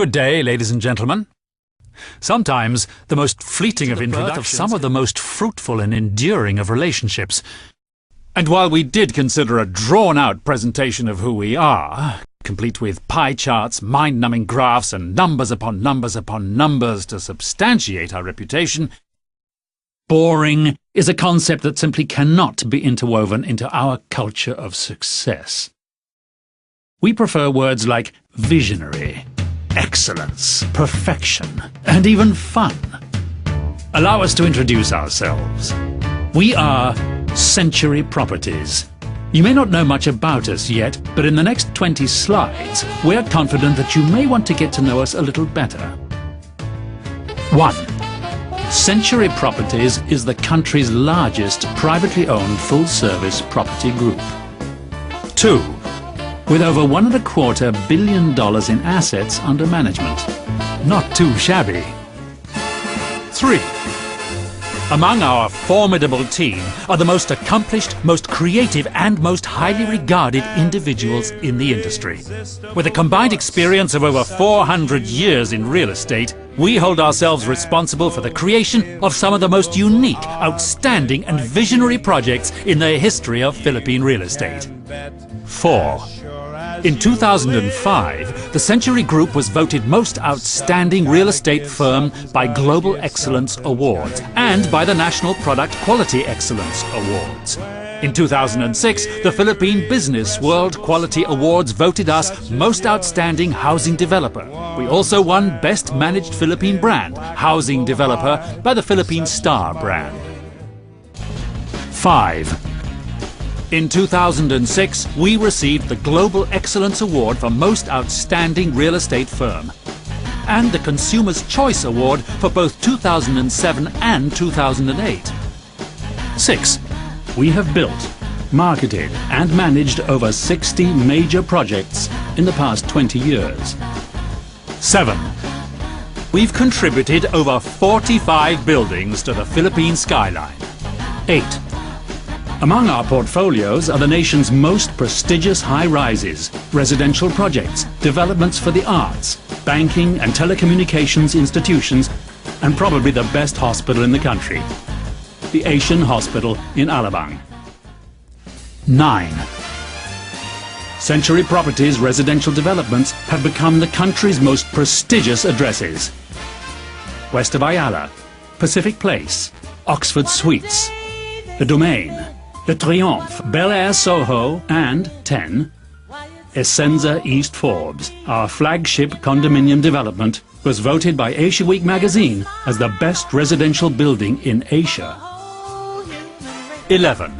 Good day, ladies and gentlemen. Sometimes the most fleeting of introductions of some of the most fruitful and enduring of relationships. And while we did consider a drawn-out presentation of who we are, complete with pie charts, mind-numbing graphs, and numbers upon numbers upon numbers to substantiate our reputation, boring is a concept that simply cannot be interwoven into our culture of success. We prefer words like visionary, excellence, perfection, and even fun. Allow us to introduce ourselves. We are Century Properties. You may not know much about us yet, but in the next 20 slides, we're confident that you may want to get to know us a little better. 1. Century Properties is the country's largest privately owned full-service property group. 2. With over $1.25 billion in assets under management. Not too shabby. 3. Among our formidable team are the most accomplished, most creative and most highly regarded individuals in the industry. With a combined experience of over 400 years in real estate, we hold ourselves responsible for the creation of some of the most unique, outstanding and visionary projects in the history of Philippine real estate. 4. In 2005, the Century Group was voted Most Outstanding Real Estate Firm by Global Excellence Awards and by the National Product Quality Excellence Awards. In 2006, the Philippine Business World Quality Awards voted us Most Outstanding Housing Developer. We also won Best Managed Philippine Brand, Housing Developer by the Philippine Star brand. 5. In 2006, we received the Global Excellence Award for Most Outstanding Real Estate Firm and the Consumer's Choice Award for both 2007 and 2008. 6. We have built, marketed and managed over 60 major projects in the past 20 years. 7. We've contributed over 45 buildings to the Philippine skyline. 8. Among our portfolios are the nation's most prestigious high-rises, residential projects, developments for the arts, banking and telecommunications institutions, and probably the best hospital in the country, the Asian Hospital in Alabang. 9. Century Properties residential developments have become the country's most prestigious addresses. West of Ayala, Pacific Place, Oxford Suites, The Domain, The Triumph, Bel Air Soho, and 10. Essenza East Forbes, our flagship condominium development, was voted by Asia Week magazine as the best residential building in Asia. 11.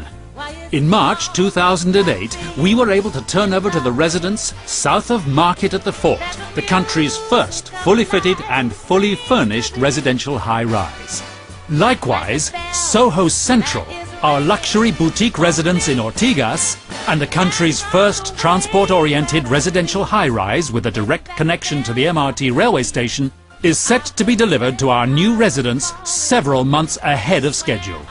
In March 2008, we were able to turn over to the residents south of Market at the Fort, the country's first fully fitted and fully furnished residential high-rise. Likewise, Soho Central, our luxury boutique residence in Ortigas, and the country's first transport-oriented residential high-rise with a direct connection to the MRT railway station, is set to be delivered to our new residents several months ahead of schedule.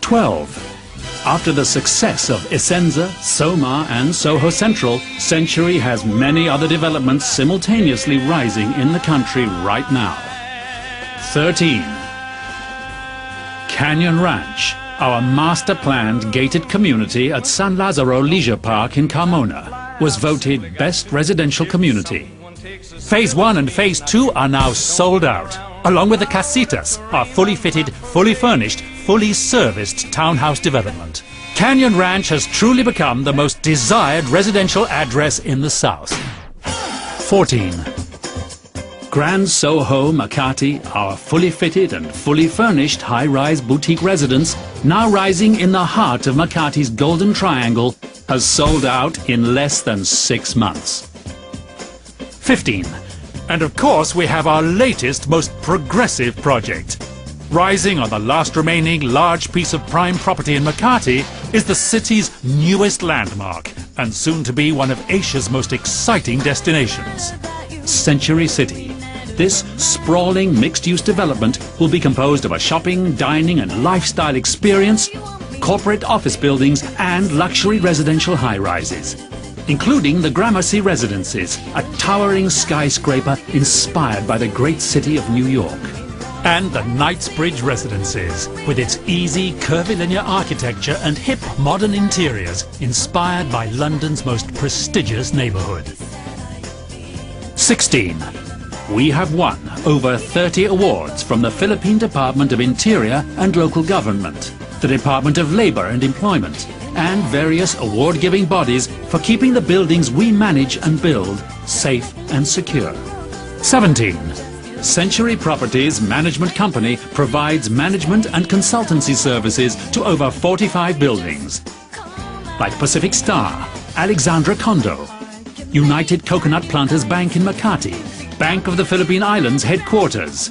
12. After the success of Essenza, Soma and Soho Central, Century has many other developments simultaneously rising in the country right now. 13. Canyon Ranch, our master-planned gated community at San Lazaro Leisure Park in Carmona, was voted Best Residential Community. Phase 1 and Phase 2 are now sold out, along with the Casitas, our fully fitted, fully furnished, fully serviced townhouse development. Canyon Ranch has truly become the most desired residential address in the South. 14. Grand Soho Makati, our fully fitted and fully furnished high-rise boutique residence, now rising in the heart of Makati's Golden Triangle, has sold out in less than 6 months. 15. And of course we have our latest, most progressive project. Rising on the last remaining large piece of prime property in Makati is the city's newest landmark, and soon to be one of Asia's most exciting destinations. Century City. This sprawling mixed-use development will be composed of a shopping, dining and lifestyle experience, corporate office buildings and luxury residential high-rises. including the Gramercy Residences, a towering skyscraper inspired by the great city of New York. And the Knightsbridge Residences, with its easy, curvilinear architecture and hip, modern interiors, inspired by London's most prestigious neighbourhood. 16. We have won over 30 awards from the Philippine Department of Interior and Local Government, the Department of Labour and Employment, and various award-giving bodies for keeping the buildings we manage and build safe and secure. 17. Century Properties Management Company provides management and consultancy services to over 45 buildings, like Pacific Star, Alexandra Condo, United Coconut Planters Bank in Makati, Bank of the Philippine Islands Headquarters,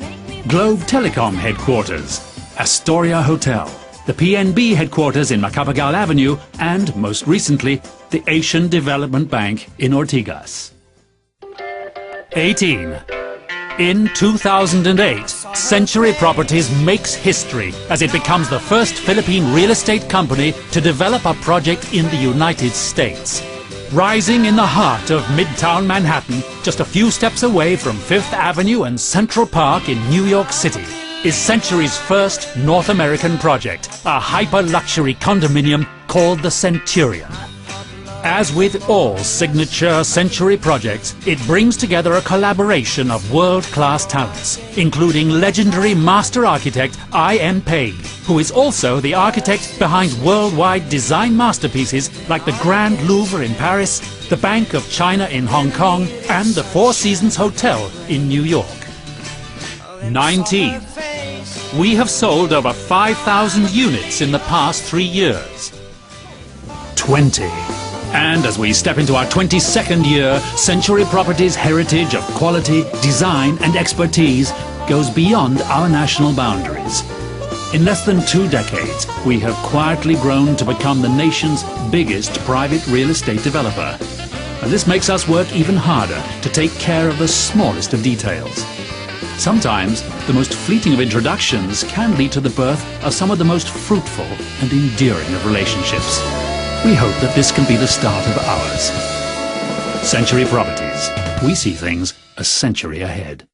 Globe Telecom Headquarters, Astoria Hotel, the PNB Headquarters in Macapagal Avenue, and, most recently, the Asian Development Bank in Ortigas. 18. In 2008, Century Properties makes history as it becomes the first Philippine real estate company to develop a project in the United States. Rising in the heart of Midtown Manhattan, just a few steps away from Fifth Avenue and Central Park in New York City, is Century's first North American project, a hyper-luxury condominium called the Centurion. As with all signature Century projects, it brings together a collaboration of world-class talents, including legendary master architect I.M. Pei, who is also the architect behind worldwide design masterpieces like the Grand Louvre in Paris, the Bank of China in Hong Kong, and the Four Seasons Hotel in New York. 19. We have sold over 5,000 units in the past 3 years. 20. And as we step into our 22nd year, Century Properties' heritage of quality, design and expertise goes beyond our national boundaries. In less than 2 decades, we have quietly grown to become the nation's biggest private real estate developer. And this makes us work even harder to take care of the smallest of details. Sometimes, the most fleeting of introductions can lead to the birth of some of the most fruitful and enduring of relationships. We hope that this can be the start of ours. Century Properties. We see things a century ahead.